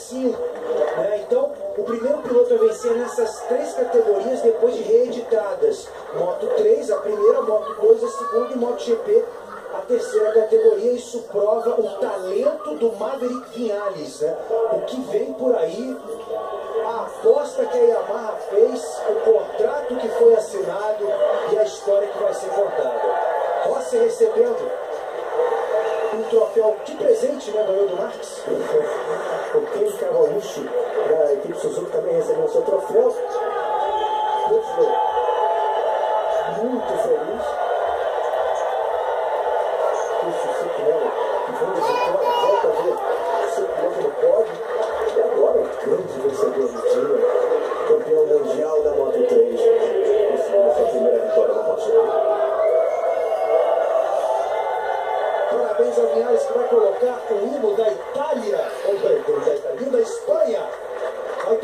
5. Né? Então, o primeiro piloto a vencer nessas 3 categorias depois de reeditadas. Moto 3, a primeira, Moto 2, a segunda, e MotoGP, a terceira categoria. Isso prova o talento do Maverick Viñales, né? O que vem por aí, a aposta que a Yamaha fez, o contrato que foi assinado e a história que vai ser contada. Rossi recebendo um troféu de presente, né, ganhou do Marques. O Ken Cavallucci, da equipe Suzuki, também recebeu o seu troféu. Muito feliz. O Suzuki, né, vem de vitória, volta a ver seu piloto no pódio. E agora o grande vencedor do dia, campeão mundial da Moto 3. Essa primeira vitória na Moto. Parabéns ao Viñales, que vai colocar o hino da Itália, ou da Espanha. Vai